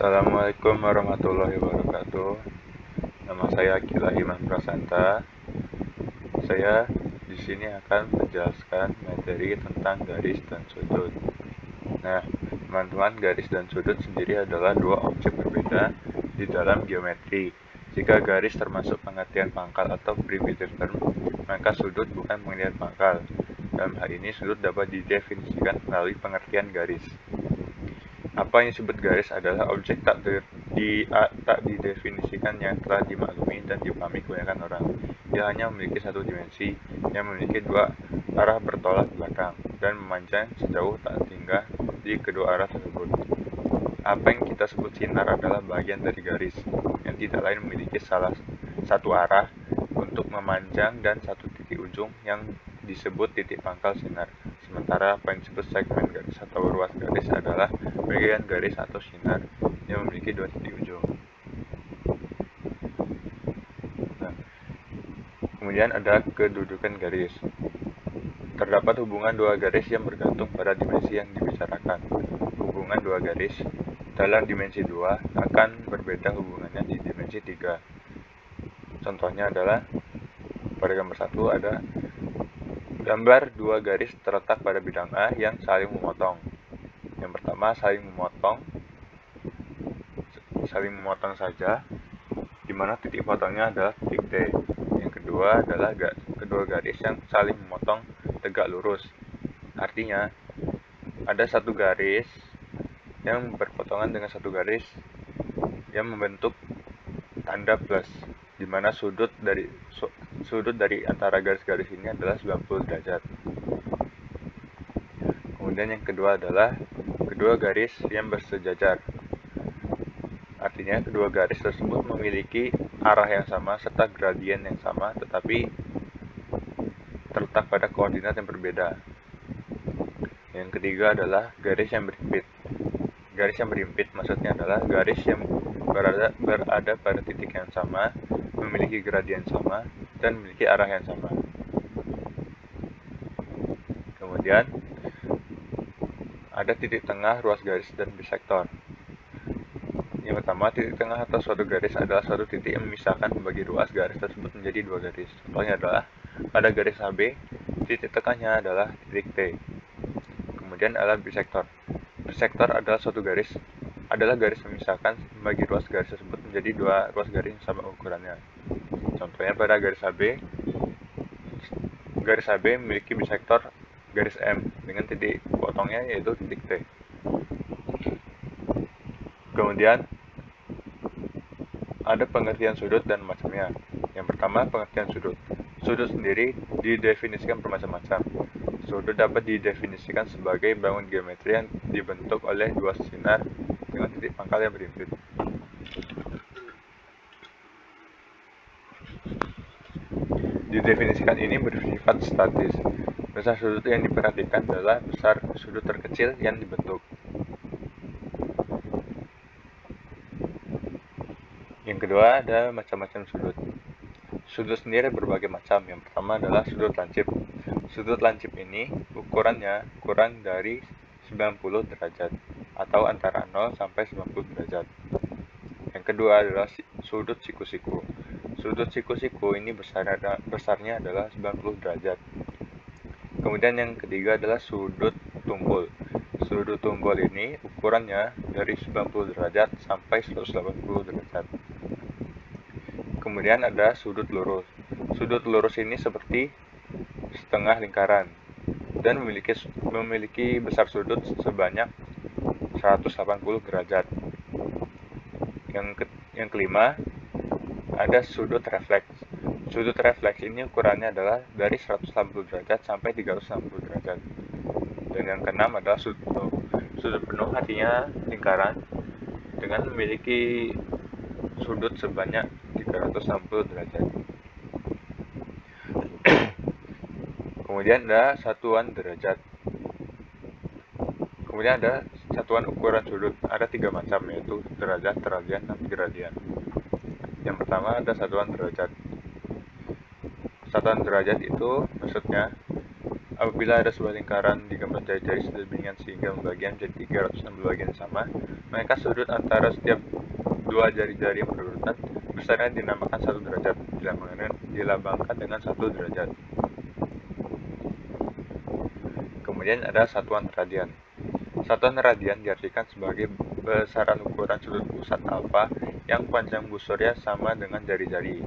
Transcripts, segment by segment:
Assalamualaikum warahmatullahi wabarakatuh. Nama saya Akila Iman Prasanta. Saya di sini akan menjelaskan materi tentang garis dan sudut. Nah, teman-teman, garis dan sudut sendiri adalah dua objek berbeda di dalam geometri. Jika garis termasuk pengertian pangkal atau primitive term, maka sudut bukan pengertian pangkal. Dalam hal ini, sudut dapat didefinisikan melalui pengertian garis. Apa yang disebut garis adalah objek tak didefinisikan yang telah dimaklumi dan dipahami kebanyakan orang. Dia hanya memiliki satu dimensi yang memiliki dua arah bertolak belakang dan memanjang sejauh tak hingga di kedua arah tersebut. Apa yang kita sebut sinar adalah bagian dari garis yang tidak lain memiliki salah satu arah untuk memanjang dan satu titik ujung yang disebut titik pangkal sinar. Sementara apa yang disebut segmen garis atau ruas garis adalah bagian garis atau sinar yang memiliki dua titik ujung. Nah, kemudian ada kedudukan garis. Terdapat hubungan dua garis yang bergantung pada dimensi yang dibicarakan. Hubungan dua garis dalam dimensi 2 akan berbeda hubungannya di dimensi 3. Contohnya adalah pada gambar 1 ada gambar dua garis terletak pada bidang A yang saling memotong. Yang pertama saling memotong saja, di mana titik potongnya adalah titik T. Yang kedua adalah kedua garis yang saling memotong tegak lurus. Artinya ada satu garis yang berpotongan dengan satu garis yang membentuk tanda plus, di mana sudut dari antara garis-garis ini adalah 90 derajat. Kemudian yang kedua adalah kedua garis yang bersejajar. Artinya kedua garis tersebut memiliki arah yang sama serta gradien yang sama, tetapi terletak pada koordinat yang berbeda. Yang ketiga adalah garis yang berhimpit. Garis yang berhimpit maksudnya adalah garis yang berada pada titik yang sama, memiliki gradien sama, dan memiliki arah yang sama. Kemudian ada titik tengah, ruas garis, dan bisektor. Yang pertama, titik tengah atau suatu garis adalah suatu titik yang memisahkan membagi ruas garis tersebut menjadi dua garis. Contohnya adalah pada garis AB, titik tengahnya adalah titik T. Kemudian adalah bisektor. Bisektor adalah suatu garis memisahkan membagi ruas garis tersebut menjadi dua ruas garis yang sama ukurannya. Contohnya pada garis AB memiliki bisektor garis M dengan titik potongnya yaitu titik T. Kemudian ada pengertian sudut dan macamnya. Yang pertama, pengertian sudut. Sudut sendiri didefinisikan bermacam-macam. Sudut dapat didefinisikan sebagai bangun geometri yang dibentuk oleh dua sinar dengan titik pangkal yang berhimpit. Didefinisikan ini bersifat statis. Besar sudut yang diperhatikan adalah besar sudut terkecil yang dibentuk. Yang kedua ada macam-macam sudut. Sudut sendiri berbagai macam. Yang pertama adalah sudut lancip. Sudut lancip ini ukurannya kurang dari 90 derajat atau antara 0 sampai 90 derajat. Yang kedua adalah sudut siku-siku. Sudut siku-siku ini besarnya adalah 90 derajat. Kemudian yang ketiga adalah sudut tumpul. Sudut tumpul ini ukurannya dari 90 derajat sampai 180 derajat. Kemudian ada sudut lurus. Sudut lurus ini seperti setengah lingkaran dan memiliki besar sudut sebanyak 180 derajat. Yang kelima ada sudut refleks. Sudut refleks ini ukurannya adalah dari 180 derajat sampai 360 derajat. Dan yang keenam adalah sudut penuh. Sudut penuh artinya lingkaran dengan memiliki sudut sebanyak 360 derajat. Kemudian ada satuan derajat. Kemudian ada satuan ukuran sudut. Ada 3 macam, yaitu derajat, radian, dan gradian. Yang pertama ada satuan derajat. Satuan derajat itu maksudnya Apabila ada sebuah lingkaran digambar jari-jari sedemikian sehingga membagian menjadi 360 bagian sama, maka sudut antara setiap dua jari-jari yang berurutan besarnya dinamakan 1 derajat, dilambangkan dengan 1 derajat. Kemudian ada satuan radian. Satuan radian diartikan sebagai besaran ukuran sudut pusat alfa yang panjang busurnya sama dengan jari-jari.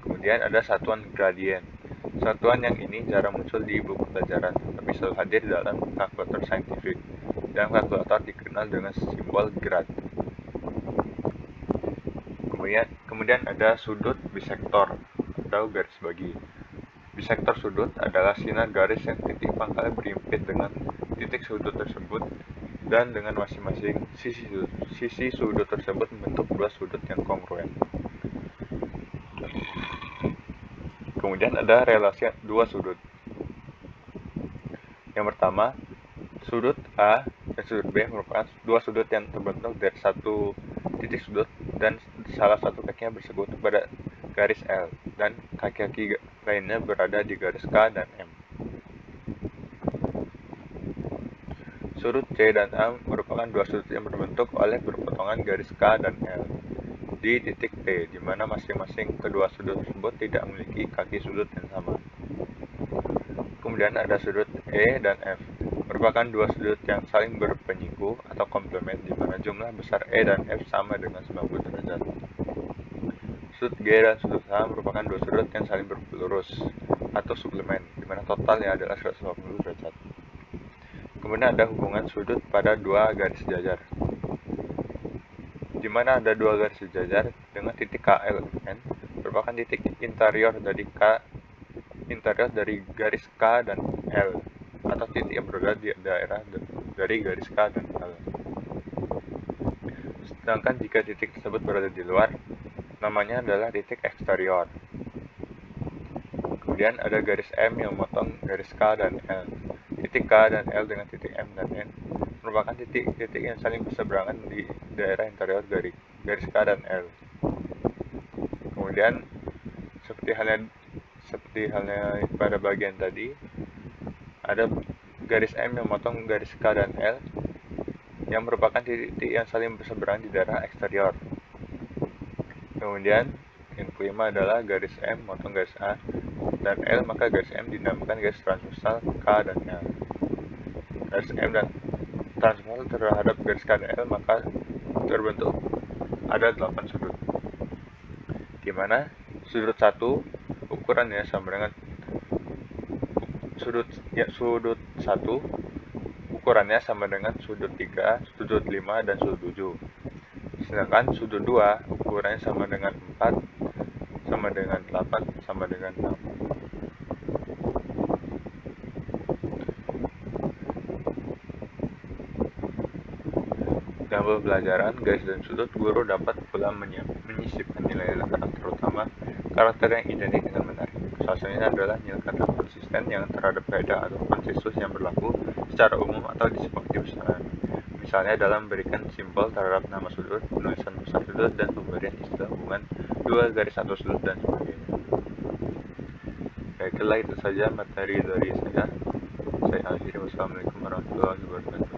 Kemudian ada satuan gradien. Satuan yang ini jarang muncul di buku pelajaran, tapi selalu hadir dalam kalkulator saintifik. Dalam kalkulator dikenal dengan simbol grad. Kemudian ada sudut bisektor atau garis bagi. Bisektor sudut adalah sinar garis yang titik pangkalnya berhimpit dengan titik sudut tersebut, dan dengan masing-masing sisi sudut tersebut membentuk dua sudut yang kongruen. Kemudian ada relasi dua sudut. Yang pertama, sudut A dan sudut B merupakan dua sudut yang terbentuk dari satu titik sudut dan salah satu kakinya bersekutu pada garis L dan kaki-kaki lainnya berada di garis K dan M. Sudut C dan A merupakan dua sudut yang terbentuk oleh berpotongan garis K dan L di titik P, di mana masing-masing kedua sudut tersebut tidak memiliki kaki sudut yang sama. Kemudian ada sudut E dan F, merupakan dua sudut yang saling berpenyiku atau komplement, di mana jumlah besar E dan F sama dengan 90 derajat. Sudut G dan sudut H merupakan dua sudut yang saling berlurus atau suplemen, di mana totalnya adalah 180 derajat. Kemudian ada hubungan sudut pada dua garis sejajar, di mana ada dua garis sejajar dengan titik KLN merupakan titik interior dari garis K dan L, atau titik yang berada di daerah dari garis K dan L. Sedangkan jika titik tersebut berada di luar, namanya adalah titik eksterior. Kemudian ada garis M yang memotong garis K dan L. Titik K dan L dengan titik M dan N merupakan titik-titik yang saling berseberangan di daerah interior dari garis K dan L. Kemudian seperti halnya pada bagian tadi, ada garis M yang memotong garis K dan L yang merupakan titik yang saling berseberangan di daerah eksterior. Kemudian yang kelima adalah garis M memotong garis A dan L, maka garis M dinamakan garis transversal K dan L. Garis M dan transversal terhadap garis K dan L maka terbentuk ada 8 sudut, di mana sudut 1 ukurannya sama dengan sudut 1 ukurannya sama dengan sudut 3, sudut 5, dan sudut 7. Sedangkan sudut 2 ukurannya sama dengan 4, sama dengan 8, sama dengan 6. Dalam pembelajaran garis dan sudut, guru dapat pula menyisipkan nilai-nilai karakter utama, karakter yang identik dengan menarik. Salah satunya adalah nilai karakter konsisten yang terhadap kaidah atau konsensus yang berlaku secara umum atau disepakati bersama. Misalnya dalam memberikan simbol terhadap nama sudut, penulisan besar sudut, dan pemberian istilah hubungan dua garis atau sudut, dan sebagainya. Baiklah, itu saja materi dari saya. Saya akhiri. Wassalamualaikum warahmatullahi wabarakatuh.